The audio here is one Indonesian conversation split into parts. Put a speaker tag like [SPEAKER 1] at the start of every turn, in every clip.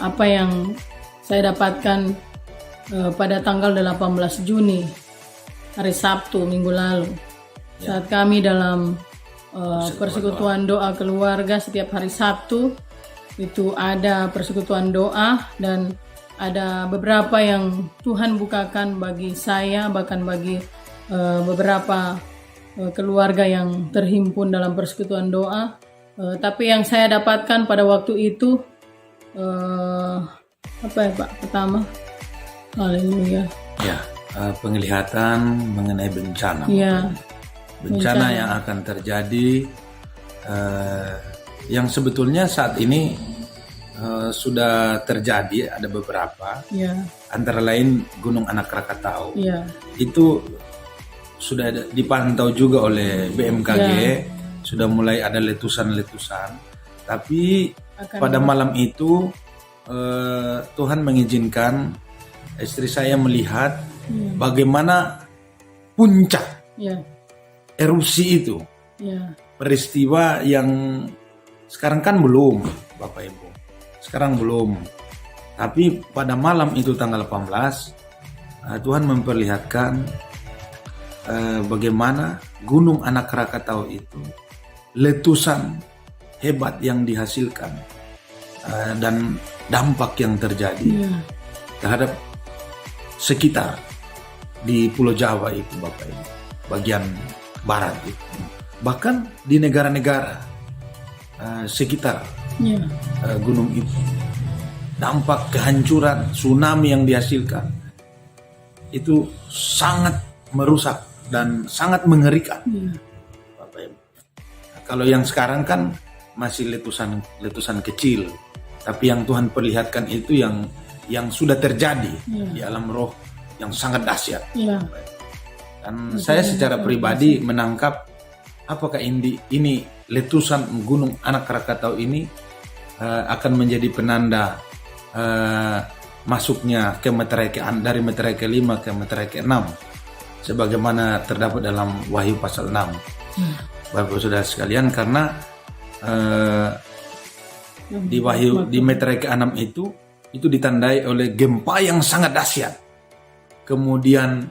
[SPEAKER 1] apa yang saya dapatkan pada tanggal 18 Juni, hari Sabtu minggu lalu. Saat kami dalam persekutuan doa keluarga setiap hari Sabtu, itu ada persekutuan doa dan ada beberapa yang Tuhan bukakan bagi saya, bahkan bagi beberapa keluarga yang terhimpun dalam persekutuan doa. Tapi yang saya dapatkan pada waktu itu apa ya Pak? Pertama, haleluya.
[SPEAKER 2] Ya, penglihatan mengenai bencana.
[SPEAKER 1] Ya,
[SPEAKER 2] bencana yang akan terjadi, yang sebetulnya saat ini sudah terjadi, ada beberapa.
[SPEAKER 1] ya,
[SPEAKER 2] Antara lain Gunung Anak Krakatau.
[SPEAKER 1] ya,
[SPEAKER 2] Itu sudah dipantau juga oleh BMKG. Sudah mulai ada letusan-letusan, tapi pada malam itu Tuhan mengizinkan istri saya melihat bagaimana puncak
[SPEAKER 1] ya,
[SPEAKER 2] erupsi itu.
[SPEAKER 1] ya,
[SPEAKER 2] Peristiwa yang sekarang kan belum, Bapak Ibu. Sekarang belum. Tapi pada malam itu tanggal 18, Tuhan memperlihatkan bagaimana Gunung Anak Krakatau itu letusan hebat yang dihasilkan dan dampak yang terjadi terhadap sekitar di Pulau Jawa itu, Bapak Ibu, bagian barat itu, bahkan di negara-negara sekitar gunung itu, dampak kehancuran tsunami yang dihasilkan itu sangat merusak dan sangat mengerikan. Bapak Ibu. Kalau yang sekarang kan masih letusan kecil, tapi yang Tuhan perlihatkan itu yang sudah terjadi di alam roh yang sangat dahsyat. Dan saya secara pribadi menangkap apakah ini letusan Gunung Anak Krakatau ini akan menjadi penanda masuknya ke meterai dari meterai ke-5 ke meterai ke-6 sebagaimana terdapat dalam Wahyu pasal 6. Bapak Saudara sekalian, karena di meterai ke-6 itu ditandai oleh gempa yang sangat dahsyat. Kemudian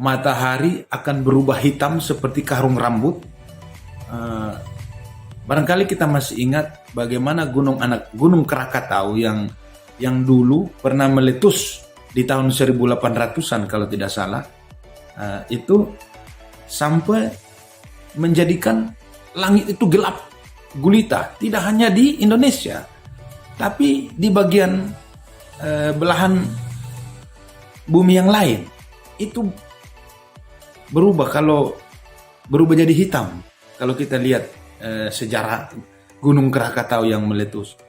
[SPEAKER 2] matahari akan berubah hitam seperti karung rambut. Barangkali kita masih ingat bagaimana Gunung Krakatau yang dulu pernah meletus di tahun 1800-an kalau tidak salah. Itu sampai menjadikan langit itu gelap gulita, tidak hanya di Indonesia tapi di bagian belahan bumi yang lain itu berubah jadi hitam. Kalau kita lihat sejarah Gunung Krakatau yang meletus,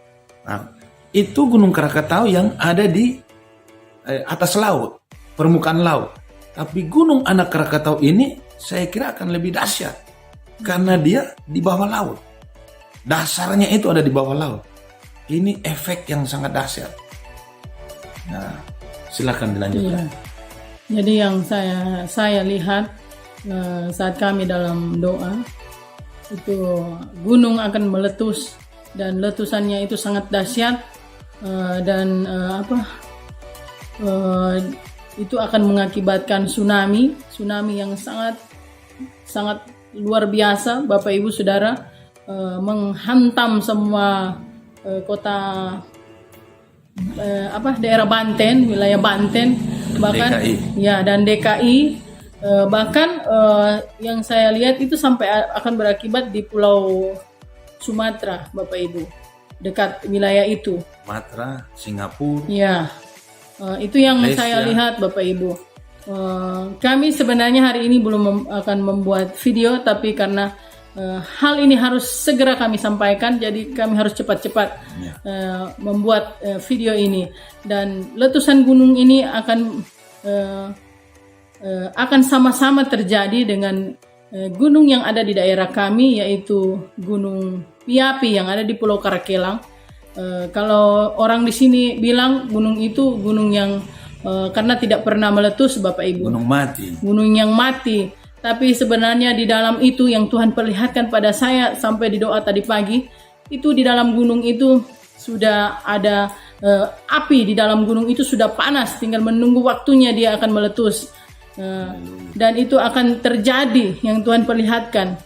[SPEAKER 2] nah, itu Gunung Krakatau yang ada di atas laut, permukaan laut. Tapi Gunung Anak Krakatau ini saya kira akan lebih dahsyat karena dia di bawah laut. Dasarnya itu ada di bawah laut. Ini efek yang sangat dahsyat. Nah, silakan dilanjutkan.
[SPEAKER 1] Jadi yang saya lihat saat kami dalam doa itu gunung akan meletus dan letusannya itu sangat dahsyat dan itu akan mengakibatkan tsunami yang sangat luar biasa, Bapak Ibu Saudara, menghantam semua kota daerah Banten, wilayah Banten, bahkan
[SPEAKER 2] DKI.
[SPEAKER 1] Dan DKI, bahkan yang saya lihat itu sampai akan berakibat di Pulau Sumatera, Bapak Ibu, dekat wilayah itu.
[SPEAKER 2] Sumatera, Singapura.
[SPEAKER 1] Ya, itu yang
[SPEAKER 2] Malaysia.
[SPEAKER 1] saya lihat, Bapak Ibu. Kami sebenarnya hari ini belum akan membuat video, tapi karena hal ini harus segera kami sampaikan, jadi kami harus cepat-cepat membuat video ini. Dan letusan gunung ini akan sama-sama terjadi dengan gunung yang ada di daerah kami, yaitu Gunung Piapi yang ada di Pulau Karakelang. Kalau orang di sini bilang gunung itu gunung yang karena tidak pernah meletus, Bapak Ibu. Gunung yang mati. Tapi sebenarnya di dalam itu yang Tuhan perlihatkan pada saya sampai di doa tadi pagi, itu di dalam gunung itu sudah ada api di dalam gunung itu sudah panas, tinggal menunggu waktunya dia akan meletus. Dan itu akan terjadi yang Tuhan perlihatkan.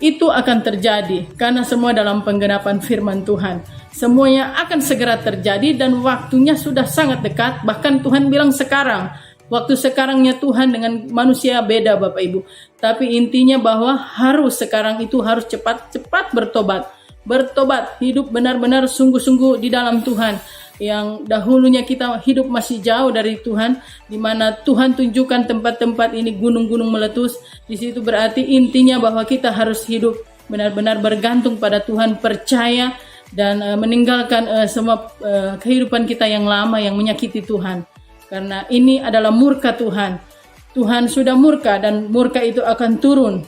[SPEAKER 1] Itu akan terjadi karena semua dalam penggenapan firman Tuhan. Semuanya akan segera terjadi dan waktunya sudah sangat dekat. Bahkan Tuhan bilang sekarang. Waktu sekarangnya Tuhan dengan manusia beda Bapak Ibu. Tapi intinya bahwa harus sekarang itu harus cepat-cepat bertobat. Bertobat, hidup benar-benar sungguh-sungguh di dalam Tuhan. Yang dahulunya kita hidup masih jauh dari Tuhan, di mana Tuhan tunjukkan tempat-tempat ini gunung-gunung meletus. Di situ berarti intinya bahwa kita harus hidup benar-benar bergantung pada Tuhan, percaya dan meninggalkan semua kehidupan kita yang lama yang menyakiti Tuhan. Karena ini adalah murka Tuhan. Tuhan sudah murka dan murka itu akan turun,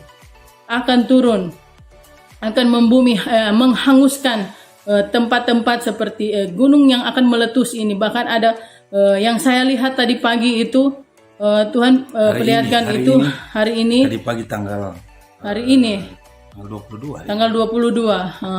[SPEAKER 1] akan membumi, menghanguskan tempat-tempat seperti gunung yang akan meletus ini. Bahkan ada yang saya lihat tadi pagi itu Tuhan perlihatkan hari ini.
[SPEAKER 2] Tadi pagi tanggal 22.
[SPEAKER 1] Tanggal 22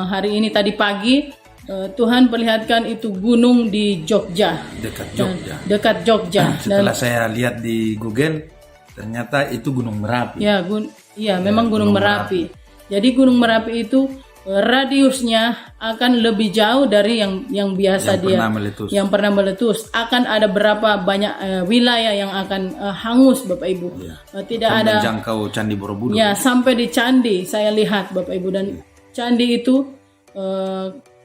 [SPEAKER 1] hari ini tadi pagi Tuhan perlihatkan itu gunung di Jogja. Dekat Jogja.
[SPEAKER 2] Setelah saya lihat di Google ternyata itu Gunung Merapi.
[SPEAKER 1] Ya, memang Gunung Merapi. Jadi Gunung Merapi itu radiusnya akan lebih jauh dari yang biasa yang pernah meletus. Akan ada berapa banyak wilayah yang akan hangus Bapak Ibu. Tidak ada
[SPEAKER 2] menjangkau Candi Borobudur.
[SPEAKER 1] Ya, sampai di candi saya lihat Bapak Ibu, dan candi itu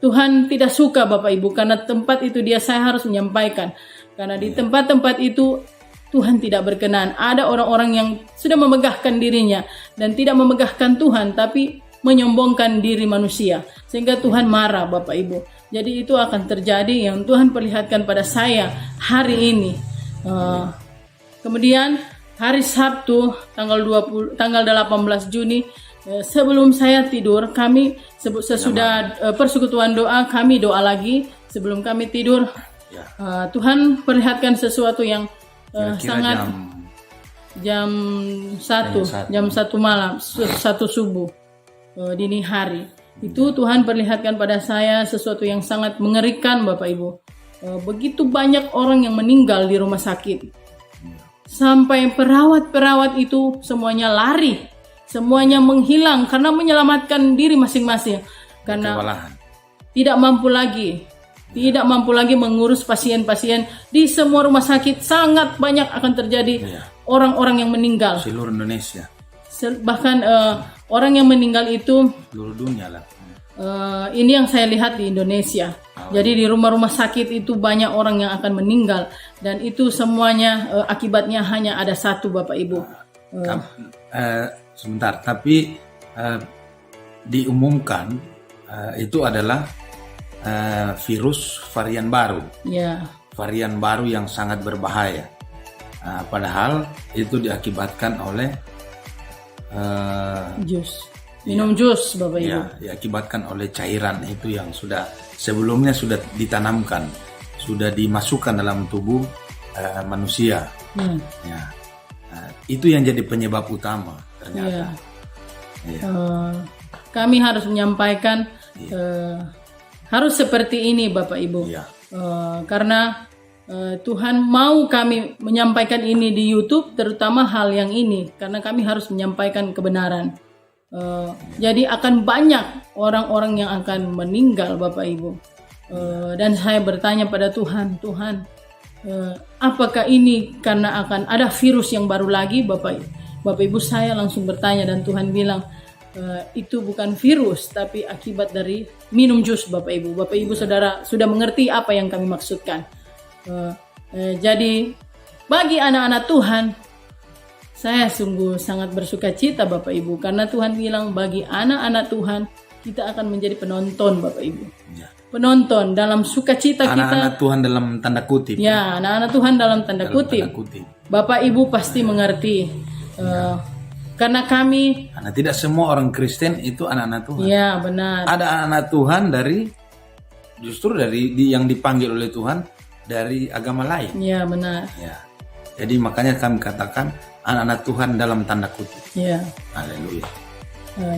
[SPEAKER 1] Tuhan tidak suka Bapak Ibu, karena tempat itu saya harus menyampaikan. Karena di tempat-tempat itu Tuhan tidak berkenan. Ada orang-orang yang sudah memegahkan dirinya dan tidak memegahkan Tuhan, tapi menyombongkan diri manusia, sehingga Tuhan marah Bapak Ibu. Jadi itu akan terjadi yang Tuhan perlihatkan pada saya hari ini. Kemudian hari Sabtu tanggal 18 Juni, sebelum saya tidur, kami sesudah persekutuan doa, kami doa lagi sebelum kami tidur. Tuhan perlihatkan sesuatu yang sangat jam 1 malam, 1 subuh, dini hari. Itu Tuhan perlihatkan pada saya sesuatu yang sangat mengerikan Bapak Ibu. Begitu banyak orang yang meninggal di rumah sakit. Sampai perawat-perawat itu semuanya lari. Semuanya menghilang karena menyelamatkan diri masing-masing. Karena tidak mampu lagi mengurus pasien-pasien. Di semua rumah sakit sangat banyak akan terjadi orang-orang yang meninggal.
[SPEAKER 2] Seluruh Indonesia.
[SPEAKER 1] Bahkan orang yang meninggal itu
[SPEAKER 2] seluruh dunia lah.
[SPEAKER 1] Ini yang saya lihat di Indonesia. Jadi di rumah-rumah sakit itu banyak orang yang akan meninggal, dan itu semuanya akibatnya hanya ada satu Bapak Ibu.
[SPEAKER 2] Sebentar, tapi diumumkan itu adalah virus varian baru. Varian baru yang sangat berbahaya. Padahal itu diakibatkan oleh
[SPEAKER 1] minum jus Bapak Ibu.
[SPEAKER 2] Diakibatkan oleh cairan itu yang sebelumnya sudah ditanamkan, sudah dimasukkan dalam tubuh manusia. Itu yang jadi penyebab utama ternyata.
[SPEAKER 1] Kami harus menyampaikan harus seperti ini Bapak Ibu. Karena Tuhan mau kami menyampaikan ini di YouTube, terutama hal yang ini, karena kami harus menyampaikan kebenaran. Jadi akan banyak orang-orang yang akan meninggal Bapak Ibu. Dan saya bertanya pada Tuhan, apakah ini karena akan ada virus yang baru lagi Bapak Ibu? Saya langsung bertanya, dan Tuhan bilang itu bukan virus, tapi akibat dari minum jus Bapak Ibu. Bapak Ibu Saudara sudah mengerti apa yang kami maksudkan. Jadi bagi anak-anak Tuhan, saya sungguh sangat bersuka cita Bapak Ibu, karena Tuhan bilang bagi anak-anak Tuhan kita akan menjadi penonton Bapak Ibu. Penonton dalam sukacita kita.
[SPEAKER 2] Anak-anak Tuhan dalam tanda kutip.
[SPEAKER 1] Anak-anak Tuhan dalam tanda kutip. Bapak Ibu pasti mengerti. Karena
[SPEAKER 2] tidak semua orang Kristen itu anak-anak Tuhan.
[SPEAKER 1] Benar.
[SPEAKER 2] Ada anak-anak Tuhan justru dari yang dipanggil oleh Tuhan dari agama lain.
[SPEAKER 1] Benar.
[SPEAKER 2] Jadi makanya kami katakan anak-anak Tuhan dalam tanda kutip. Haleluya.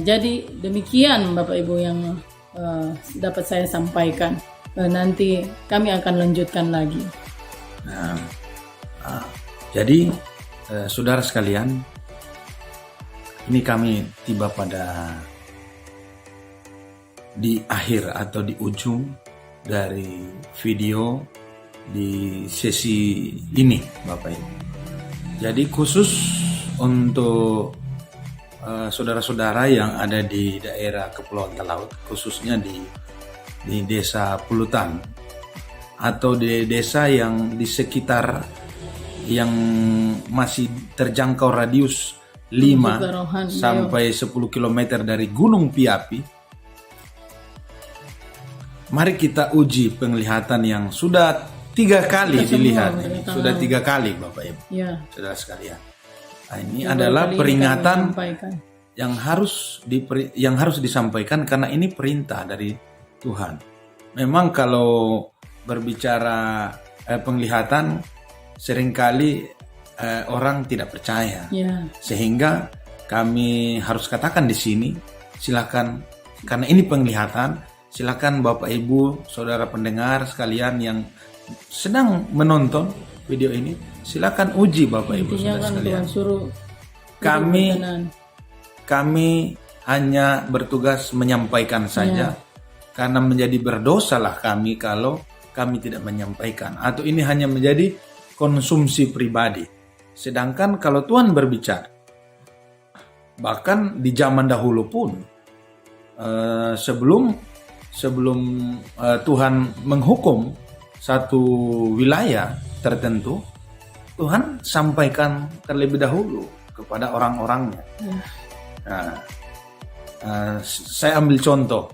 [SPEAKER 1] Jadi demikian Bapak Ibu yang dapat saya sampaikan. nanti kami akan lanjutkan lagi.
[SPEAKER 2] Nah, jadi saudara sekalian, ini kami tiba pada di akhir atau di ujung dari video di sesi ini, Bapak Ibu. Jadi khusus untuk saudara-saudara yang ada di daerah Kepulauan Talaut, khususnya di desa Pulutan atau di desa yang di sekitar yang masih terjangkau radius 5 sampai 10 km dari Gunung Piapi. Mari kita uji penglihatan yang sudah 3 kali dilihat. Sudah 3 kali Bapak Ibu, saudara sekalian. Nah, ini adalah peringatan yang harus disampaikan karena ini perintah dari Tuhan. Memang kalau berbicara penglihatan, seringkali orang tidak percaya, sehingga kami harus katakan di sini, silakan, karena ini penglihatan, silakan Bapak Ibu, saudara pendengar sekalian yang sedang menonton video ini, silakan uji Bapak Ibu saudara sekalian. Kami hanya bertugas menyampaikan saja, karena menjadi berdosalah kami kalau kami tidak menyampaikan, atau ini hanya menjadi konsumsi pribadi. Sedangkan kalau Tuhan berbicara, bahkan di zaman dahulu pun, sebelum Tuhan menghukum satu wilayah tertentu, Tuhan sampaikan terlebih dahulu kepada orang-orangnya. Nah, saya ambil contoh,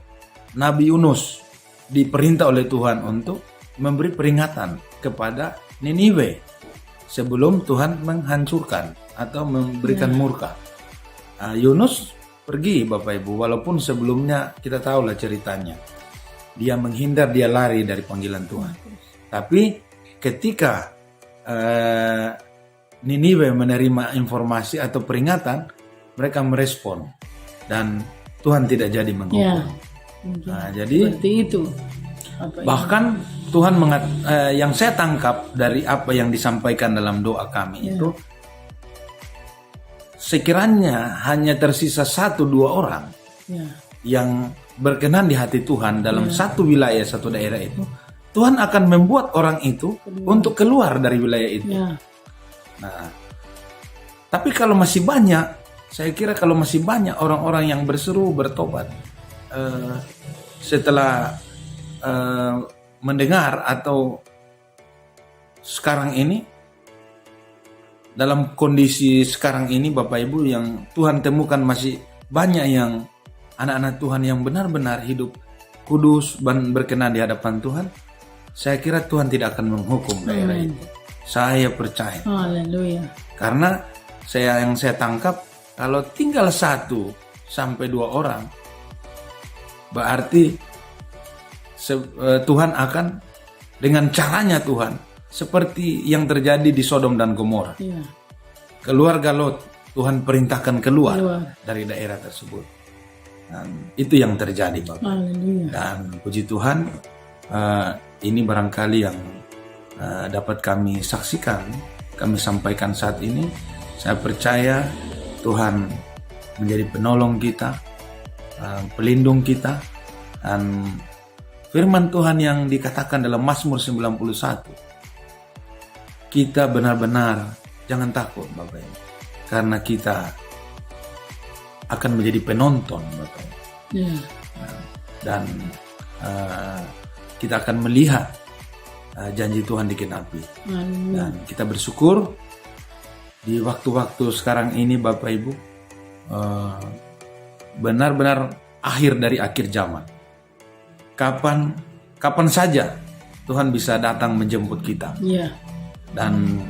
[SPEAKER 2] Nabi Yunus diperintah oleh Tuhan untuk memberi peringatan kepada Niniwe sebelum Tuhan menghancurkan atau memberikan murka. Yunus pergi Bapak Ibu, walaupun sebelumnya kita tahulah ceritanya. Dia menghindar, dia lari dari panggilan Tuhan. Tapi ketika Niniwe menerima informasi atau peringatan, mereka merespon dan Tuhan tidak jadi menghukum. Jadi
[SPEAKER 1] seperti itu.
[SPEAKER 2] Bahkan Tuhan yang saya tangkap dari apa yang disampaikan dalam doa kami itu, sekiranya hanya tersisa 1-2 orang yang berkenan di hati Tuhan dalam satu wilayah, satu daerah itu, Tuhan akan membuat orang itu untuk keluar dari wilayah itu. Nah, tapi kalau masih banyak, saya kira kalau masih banyak orang-orang yang berseru bertobat setelah mendengar atau sekarang ini, dalam kondisi sekarang ini Bapak Ibu, yang Tuhan temukan masih banyak yang anak-anak Tuhan yang benar-benar hidup kudus dan berkenan di hadapan Tuhan, saya kira Tuhan tidak akan menghukum daerah itu. Saya percaya.
[SPEAKER 1] Haleluya.
[SPEAKER 2] Karena yang saya tangkap, kalau tinggal 1-2 orang, berarti Tuhan akan dengan caranya Tuhan, seperti yang terjadi di Sodom dan Gomora. Keluarga Lot, Tuhan perintahkan keluar dari daerah tersebut. Dan itu yang terjadi Bapak.
[SPEAKER 1] Haleluya.
[SPEAKER 2] Dan puji Tuhan, ini barangkali yang dapat kami saksikan, kami sampaikan saat ini. Saya percaya Tuhan menjadi penolong kita, pelindung kita, dan firman Tuhan yang dikatakan dalam Mazmur 91, kita benar-benar jangan takut Bapak Ibu, karena kita akan menjadi penonton Bapak Ibu. Dan kita akan melihat janji Tuhan digenapi. Dan kita bersyukur di waktu-waktu sekarang ini Bapak Ibu, benar-benar akhir dari akhir zaman. Kapan saja Tuhan bisa datang menjemput kita. Dan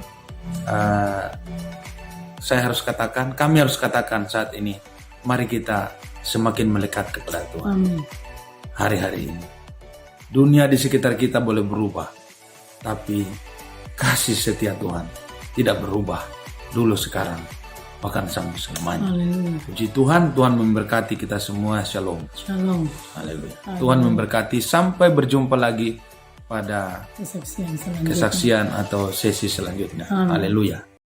[SPEAKER 2] kami harus katakan saat ini, mari kita semakin melekat kepada Tuhan. Hari-hari ini dunia di sekitar kita boleh berubah, tapi kasih setia Tuhan tidak berubah dulu, sekarang, bahkan sampai selamanya.
[SPEAKER 1] Haleluya.
[SPEAKER 2] Puji Tuhan, Tuhan memberkati kita semua. Shalom.
[SPEAKER 1] Shalom.
[SPEAKER 2] Haleluya. Tuhan memberkati. Sampai berjumpa lagi pada
[SPEAKER 1] Kesaksian selanjutnya.
[SPEAKER 2] kesaksian atau sesi selanjutnya.
[SPEAKER 1] Amin.
[SPEAKER 2] Haleluya.